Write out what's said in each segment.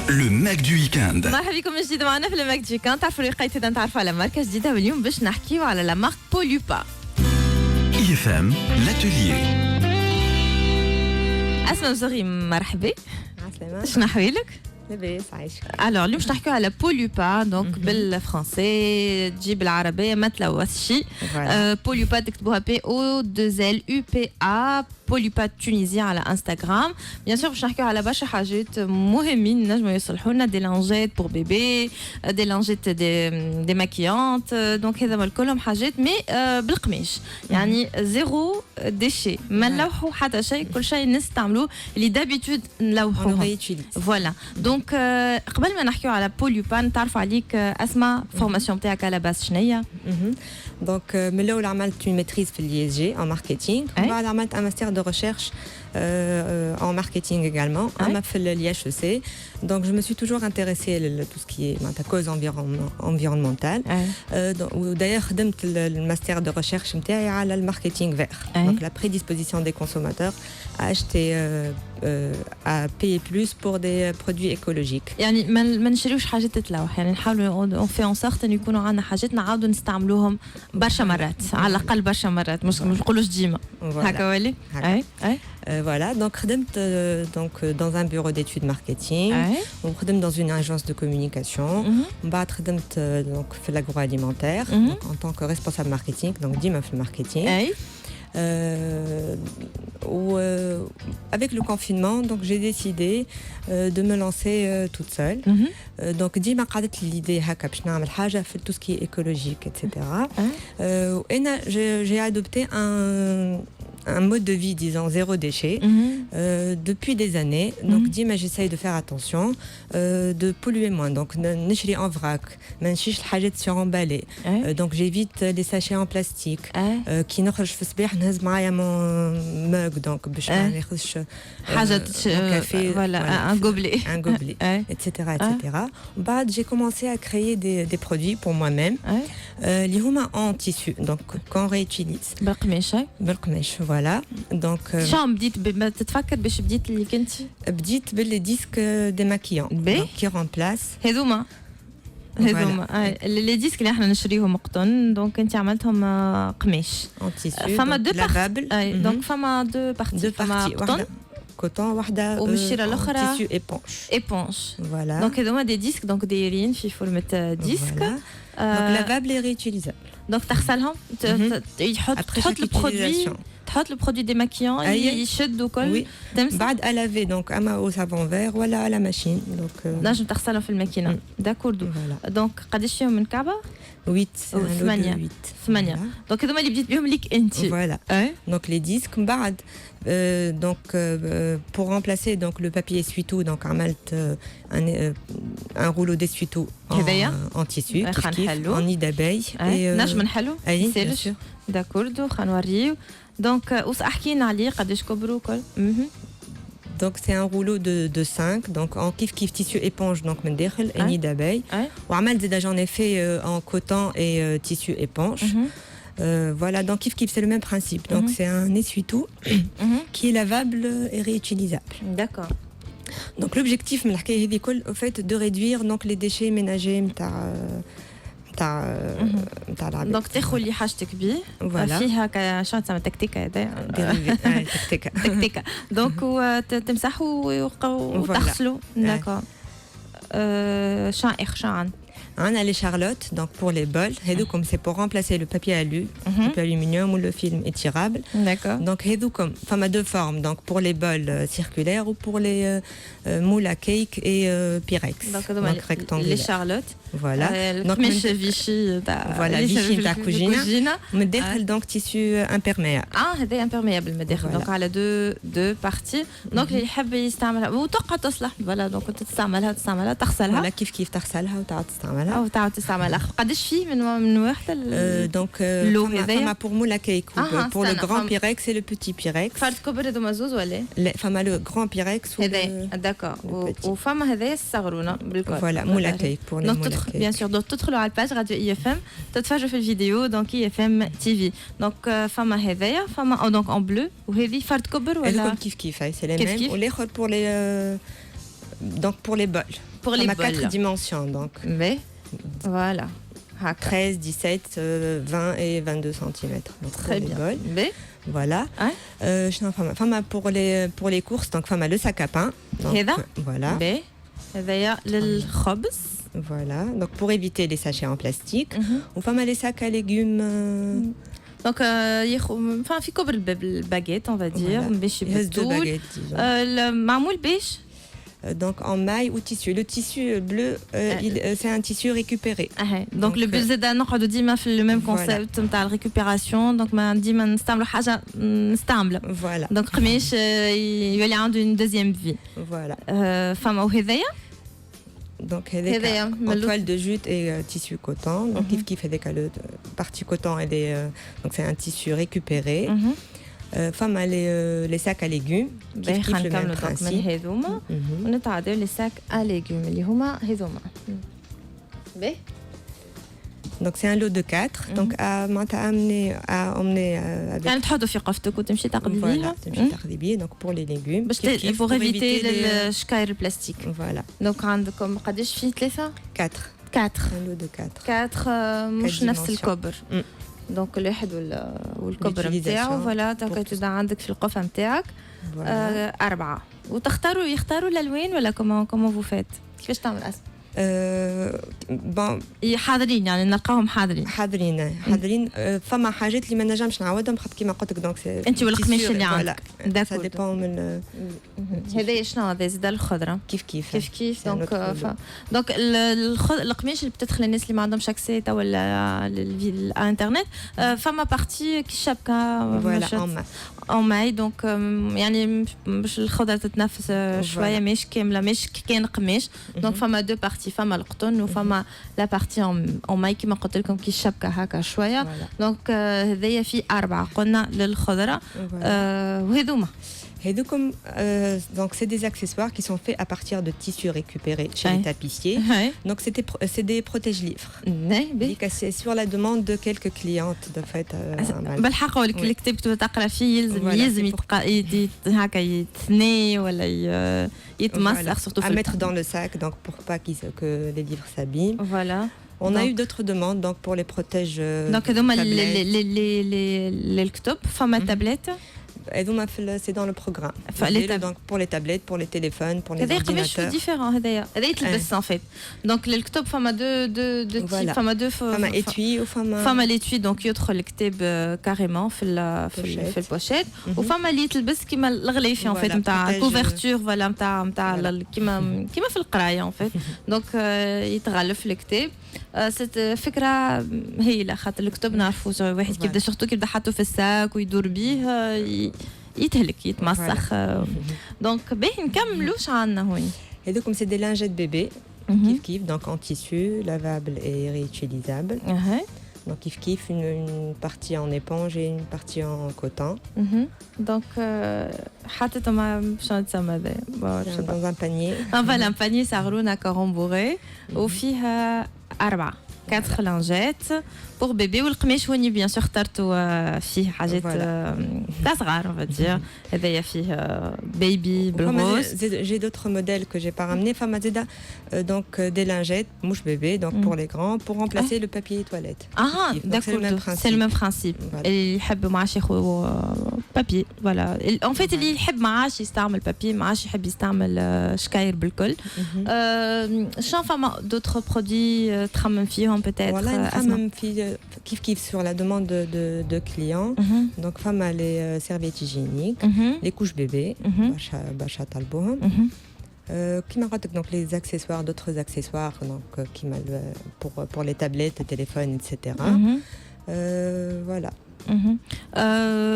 Le Mac du week-end. مرحبا بكم من جديد معنا في الماك دو ويكاند. تعرفوا اللي لقيت نتعرفوا على ماركه جديده واليوم باش نحكيو على لا مارك بولوبا. IFM, l'atelier. اسماء وزغي مرحبا. عسلامة. شنو احوالك؟ لاباس عايشة. الوغ اليوم باش نحكيو على بولوبا دونك بالفرنسي تجيب العربيه ما تلوث شي. بولوبا تكتبوها POLUPA بولوبا تونيزيا على انستغرام. بيان سور باش نحكيو على برشا حاجات مهمين نجموا يصلحوا لنا دي لانجيت بور بيبي دي لانجيت دي ماكيانت دونك هذا كلهم حاجات مي بالقماش يعني زيرو ديشي ما نلوحوا حتى شيء كل شيء نستعملوه اللي دابيتود نلوحوه فوالا دونك قبل ما نحكيو على بولوبا نتعرفوا عليك اسماء فورماسيون تاعك على باس شنية دونك من الاول عملت اون ميتريز في اليي اس جي en marketing ومن بعد عملت un master de recherche en marketing également في l'IHEC. Donc je me suis toujours intéressée à tout ce qui est la cause environnementale. D'ailleurs خدمت le master de recherche نتاعي على le marketing vert. Donc la prédisposition des consommateurs à acheter à payer plus pour des produits écologiques. يعني ما نشريوش حاجات تتلوح يعني نحاولوا اون في ان سورت ان يكونوا عندنا حاجات نعاودوا نستعملوهم برشا مرات على الاقل برشا مرات مش نقولوش ديما هكا ولي اي Voilà, donc خدمت dans un bureau d'études marketing, وخدمت dans une agence de communication, ومن بعد خدمت donc في l'agroalimentaire donc en tant que responsable marketing, donc ديما في الماركتينغ. Avec le confinement, donc j'ai décidé de me lancer toute seule. Donc ديما قعدت لي l'idée هكا باش نعمل حاجة في tout ce qui est écologique, etc. وأنا j'ai adopté un mode de vie, disons, zéro déchet, depuis des années. Donc, dima, j'essaye de faire attention, de polluer moins. Donc, نشري en vrac, ما نشريش الحاجات suremballées. Donc, j'évite les sachets en plastique. كي نخرج في الصباح نهز معايا mon mug, donc باش ما ناخذش حاجة café, voilà, un gobelet, etc., etc. بعد, j'ai commencé à créer des produits pour moi-même, اللي هما en tissu, donc qu'on réutilise. بالقماش. Voilà. Donc شلون بديت تتفكر باش بديت اللي كنتي؟ بديت باللي ديسك ديماكيون كي رومبلاس هذوما لي ديسك اللي احنا نشريهم قطن دونك انت عملتهم قماش فما دو بارتي دونك فما دو بارتي فما قطن كوتون وحده ومشيره الاخرى تيسيو ايبونش فوالا دونك هذوما دي ديسك دونك دايرين في فورمه ديسك دونك لافابل اي ريوتيليزابل دونك تغسلهم تحط البرودوي تحط le produit démaquillant يشد وكل تمسح بعد à laver donc اما au savon vert ولا à la machine donc نجم تغسلهم في الماكينه داكوردو دونك قداش فيهم من كعبه 8 دونك هذوما اللي بديت بهم ليك انت فوالا دونك لي ديسك من بعد donc pour remplacer donc le papier essuie-tout donc عملت un rouleau d'essuie-tout en tissu en nid d'abeille نجم نحلو bien sûr داكوردو خنوريو دونك احكينا عليه قداش كبروا كل Donc c'est un rouleau de 5 donc en kif tissu éponge donc من داخل et nid d'abeille. وعملت زيد j'en ai fait en coton et tissu éponge. Voilà donc kif c'est le même principe. Donc c'est un essuie-tout qui est lavable et réutilisable. D'accord. Donc l'objectif من الحكايه هذه كل au fait de réduire donc les déchets ménagers نتاع العباد. دونك تاخذ اللي حاجتك بيه فيها شنو تسمى تكتيكه هذا تكتيكه دونك تمسحوا وتغسلوا داكور شان On a les charlottes donc pour les bols comme c'est pour remplacer le papier alu papier aluminium ou le film étirable. D'accord. Donc comme femme à deux formes donc pour les bols circulaires ou pour les moules à cake et pyrex donc rectangulaires. Les charlottes voilà donc Vichy voilà Vichy تاع كوجينه من داخل donc tissu imperméable هذا imperméable من داخل donc على deux parties donc اللي يحب يستعملها وتقعد تصلح فوالا دونك تستعملها تغسلها ولا كيف تغسلها وتعاود تستعملها او تعاود تستعملها قداش فيه من واحده دونك لو هذايا pour moule à cake pour le grand pyrex et le petit pyrex فرد كبر هذوما زوز ولا لا فما le grand pyrex هذا داكور وفما هذايا الصغرونه بالكل فوالا moule à cake pour les moule à cake bien sûr donc تدخلوا على الباج راديو IFM تتفرجوا في الفيديو دونك IFM TV دونك فما هذايا فما دونك en bleu وهذه فرد كبر ولا كيف c'est les mêmes والاخر pour les donc pour les bols pour les bols. 4 dimensions donc. Mais voilà. 13, 17, 20 et 22 cm. Donc Très bien. Mais voilà. Pour les courses, donc le sac à pain. Donc, voilà. هذايا للخبز. Voilà. Donc pour éviter les sachets en plastique. Ou les sacs à légumes. Donc في كبر الباجيت on va dire باش يبدول معمول باش donc en maille ou tissu. Le tissu bleu, c'est un tissu récupéré. Donc le but c'est نقعدوا ديما في le même concept نتاع récupération. Donc ما ديما نستعملوا حاجة نستعملوا. Voilà. Donc قماش يولي عنده une deuxième vie. Voilà. فما وهذايا. Donc en toile de jute et tissu coton. Donc qui fait des calots. Partie coton donc c'est un tissu récupéré. Femme les sacs à légumes qui le même principe. On a les sacs à légumes اللي هما هذوما. Donc c'est un lot de 4 donc à emmener avec يعني تحطوا في قفتك وتمشي تقضي بيها. تمشي تقضي بيه donc pour les légumes pour éviter الشكاير البلاستيك. Voilà. Donc عندكم قداش فيه 3 4 un lot de 4 مش نفس الكبر. دونك الواحد والكبر نتاعو فوالا تبدا عندك في القفه نتاعك 4 يختاروا الالوان ولا كومون فو فيت كيفاش تعمل اسم بون حاضرين يعني نلقاهم حاضرين فما حاجات اللي ما نجمش نعاودهم خاطر كيما قلت لك دونك انت والقماش اللي عندك سا ديبون من هذا شنو هذا زاد الخضره كيف دونك القماش اللي بتدخل الناس اللي ما عندهمش اكسي توا الانترنت فما بارتي كي شبكه فوالا اون ماي دونك يعني باش الخضره تتنفس شويه مش كامله مش كان قماش دونك فما دو بارتي فما القطن وفما لا بارتي اون ماي كيما قلت لكم كي الشبكه هكا شويه دونك هذايا في 4 قلنا للخضره وهذوما donc c'est des accessoires qui sont faits à partir de tissus récupérés chez les tapissiers. Donc c'est des protège-livres. C'est sur la demande de quelques clientes de fait. بالحق ولك اللي كتبت تقرا فيه يلزم هكا يتثني ولا يتمسخ surtout à mettre dans le sac donc pour pas que les livres s'abîment. Voilà. On a eu d'autres demandes donc pour les protèges donc les الكتب فما tablette. Et donc, c'est dans le programme. Donc pour les tablettes, pour les téléphones, pour les ordinateurs. C'est différent. هذا يتلبس en fait. Donc الكتب فما deux types. فما étui ou فما l'étui donc يدخل الكتاب carrément في البوشيت وفما اللي يتلبس كيما الغليفي en fait نتاع couverture voilà نتاع كيما في القرايه en fait. Donc يتغلف الكتاب. سيت فكره هايله خاطر الكتب نعرفوا واحد كيبدا سورتو كيبدا حاطه في الساك ويدور بيه يتهلك يتمسخ دونك باهي نكملوا اش عندنا هون هذوكم سي دي لانجيت بيبي كيف donc en tissu lavable et réutilisable. Donc kiff une partie en éponge et une partie en coton. Donc حطيتهم شنو تسمى هذا dans un panier. فوالا un panier صغرونه كرombouré وفيها 4 لانجات بور بيبي والقماش هوني بيان سور اخترتوا فيه حاجات تاع صغار on va dire هذايا فيه بيبي بالروز. J'ai d'autres modèles que j'ai pas ramené فما زيدا donc des lingettes mouche bébé donc pour les grands pour remplacer le papier toilette. D'accord, c'est le même principe. اللي يحب ما عادش ياخذ بابي فوالا en fait اللي يحب ما عادش يستعمل بابي ما عادش يحب يستعمل شكاير بالكل. شنو فما d'autres produits تخمم فيهم peut-être نخمم في كيف sur la demande de clients. Donc فما les serviettes hygiéniques, les couches bébés باش طلبوهم. كيما قلت لك donc les accessoires d'autres accessoires donc كيما pour les tablettes, les téléphones etc. Voilà.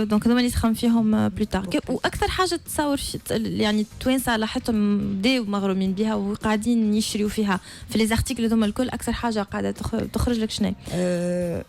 دونك هذوما اللي تخمم فيهم بلوتار. واكثر حاجه تصور يعني التوانسه لاحظتهم بداو مغرومين بها وقاعدين يشريوا فيها في لي زارتيكل هذوما الكل اكثر حاجه قاعده تخرج لك شنو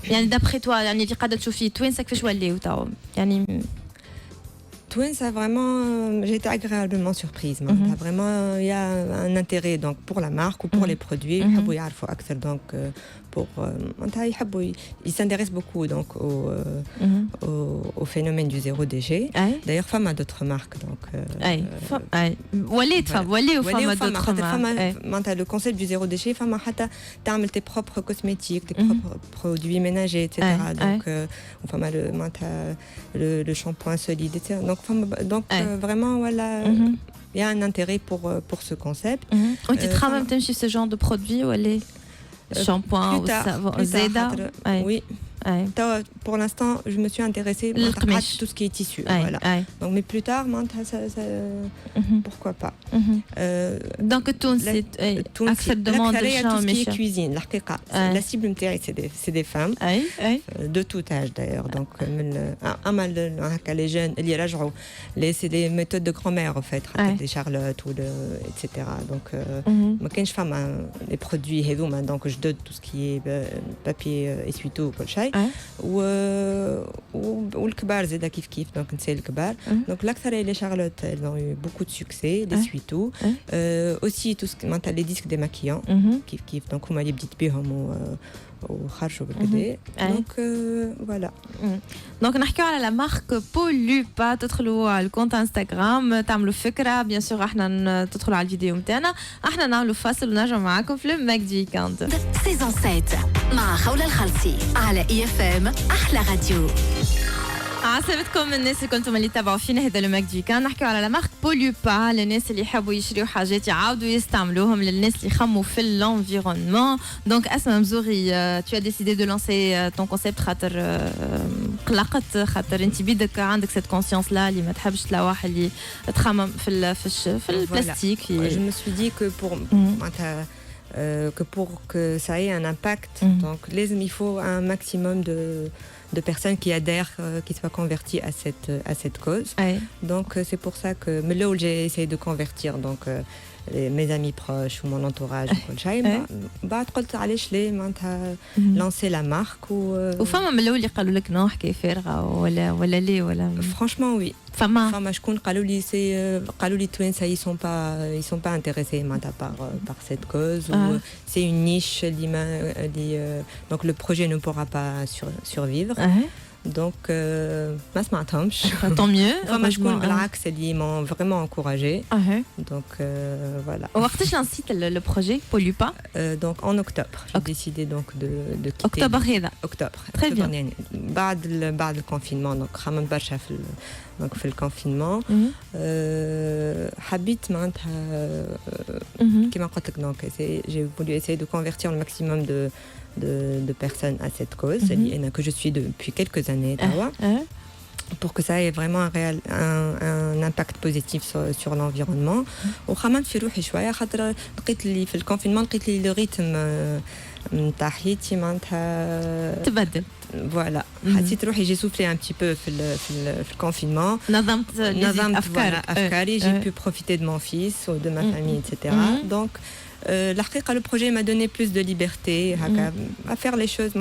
يعني دابخي توا يعني اللي قاعده تشوفي توانسه كيفاش ولاو تو يعني Twin, ça vraiment, j'ai été agréablement surprise. Vraiment, il y a un intérêt donc pour la marque ou pour les produits. Donc ils s'intéressent beaucoup donc au phénomène du zéro déchet. D'ailleurs, femme a d'autres marques donc. Le concept du zéro déchet, femme a t'as tes propres cosmétiques, tes propres produits ménagers, etc. Donc, femme a le shampoing solide, etc. Donc vraiment voilà. Il y a un intérêt pour ce concept. Tu travailles même chez ce genre de produits ou les shampoing ou savon Zeda? Oui. Pour l'instant, je me suis intéressée à tout ce qui est tissu. Voilà. Donc, mais plus tard, pourquoi pas. Donc, tout ce qui est cuisine, la cible, c'est des femmes de tout âge d'ailleurs. Donc, les jeunes, c'est des méthodes de grand-mère en fait, des charlottes, etc. Donc, quand je fais les produits, donc je donne tout ce qui est papier, essuie-tout, كل والكبار زادا كيف donc نساء الكبار donc l'accès les charlottes elles ont eu beaucoup de succès les essuie-tout aussi tout ce qui les disques démaquillants كيف donc هما اللي بديت بهم وخرجوا بالكدا donc voilà donc نحكيو على لا مارك بولوبا تدخلوا على الكونت انستغرام تعملوا فكره بيان سور احنا تدخلوا على الفيديو نتاعنا احنا نعملوا فاصل ونرجعوا معاكم في الماك دي ويكاند سيزون 7 مع خوله الخلصي على اي اف ام احلى راديو عسلامتكم الناس اللي كنتم اللي تابعوا فينا هذا لو ماك دي كان نحكيو على لا مارك بولوبا للناس اللي يحبوا يشريوا حاجات يعاودوا يستعملوهم للناس اللي يخموا في الانفيرونمون دونك اسماء مزوري tu as décidé de lancer ton concept خاطر قلقت خاطر انت بيدك عندك cette conscience là اللي ما تحبش تلاوح اللي تخمم في البلاستيك je me suis dit que pour que ça ait un impact donc il faut un maximum de personnes qui adhèrent, qui soient converties à cette cause. Donc c'est pour ça que là où j'ai essayé de convertir donc mes amis proches ou mon entourage وكل شيء بعد قلت علاش ليه معناتها lancer la marque وفما من الاول اللي قالوا لك نو حكايه فارغه ولا ليه ولا franchement oui فما شكون قالوا لي توينس ils sont pas intéressés معناتها par cette cause ou c'est une niche اللي donc le projet ne pourra pas survivre donc ما سمعتهمش tant mieux فما شكون بالعكس اللي m'ont vraiment encouragé donc voilà وقتاش لانسيت le projet Polupa donc en octobre j'ai décidé donc de quitter octobre هذا octobre très bien يعني بعد الconfinement donc خممت برشا في الconfinement حبيت معناتها كما قلت لك donc j'ai voulu essayer de convertir le maximum de personnes à cette cause que je suis depuis quelques années pour que ça ait vraiment un impact positif sur l'environnement وخممت في روحي شويه خاطر لقيت لي في الكونفينمون لقيت لي لو ريتم نتاع حياتي معناتها تبدل voilà حسيت روحي j'ai soufflé un petit peu في الكونفينمون نظمت افكاري j'ai pu profiter de mon fils ou de ma famille etc donc الحقيقه le projet m'a donné plus de liberté à faire les choses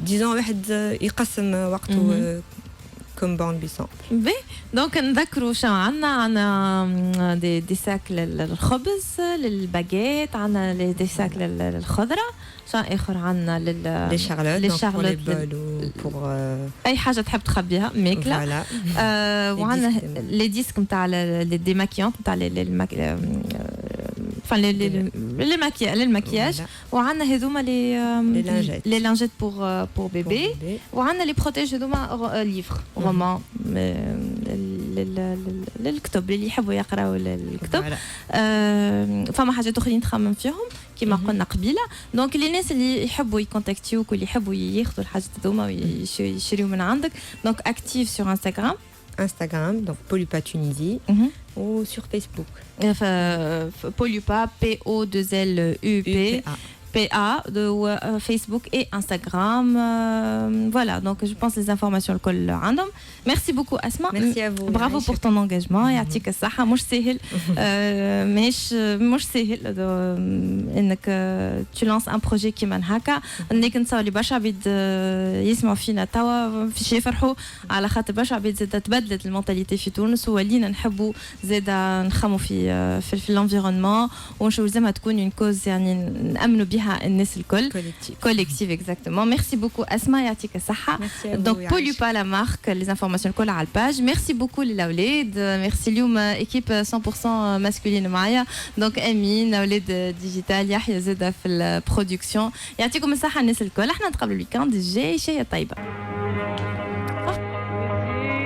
disons واحد يقسم وقته comme bon lui semble. Donc نذكروا شو عندنا دي ساك للخبز للباجيت عندنا دي ساك للخضره شو اخر عندنا لي شارلوت pour اي حاجه تحب تخبيها ماكله وعندنا لي ديسك نتاع لي ديماكيونت نتاع للمكياج وعندنا هذوما لي لانجيت pour bébé وعندنا لي بروتيج هذوما ليفر رومان للكتب اللي يحبوا يقراوا الكتب فما حاجات اخرين نخمم فيهم كما قلنا قبيله دونك لي ناس اللي يحبوا يكونتاكتيوك واللي يحبوا ياخذوا الحاجات هذوما ويشريوا من عندك دونك اكتيف سور Instagram donc Polupa Tunisie ou sur Facebook Polupa P-O-2-L-U-P PA de Facebook et Instagram. Voilà, donc je pense les informations le col random. Merci beaucoup Asma. Merci à vous. Bravo pour ton engagement. يعطيك الصحة. مش سهل مش سهل انك tu lances un projet كيما هكا. انك نتصور برشا عباد يسمعوا فينا توا في شي يفرحوا على خاطر برشا عباد زاد تبدلت المونتاليتي في تونس ولينا نحبوا زاد نخموا في الانفيرونمون ونشوفوا زعما تكون اون كوز يعني نامنوا بها الناس الكل كوليكتيف اكزاكتومون. ميرسي بوكو اسماء يعطيك الصحة. دونك بوليو با لا مارك لي انفورماسيون الكل على الباج. ميرسي بوكو للاولاد. ميرسي اليوم ايكيب 100% ماسكولين معايا دونك امين اولاد ديجيتال يحيى زاد في البرودكسيون. يعطيكم الصحة الناس الكل. احنا نتقابلوا الويكاند الجاي. شيء طيبة.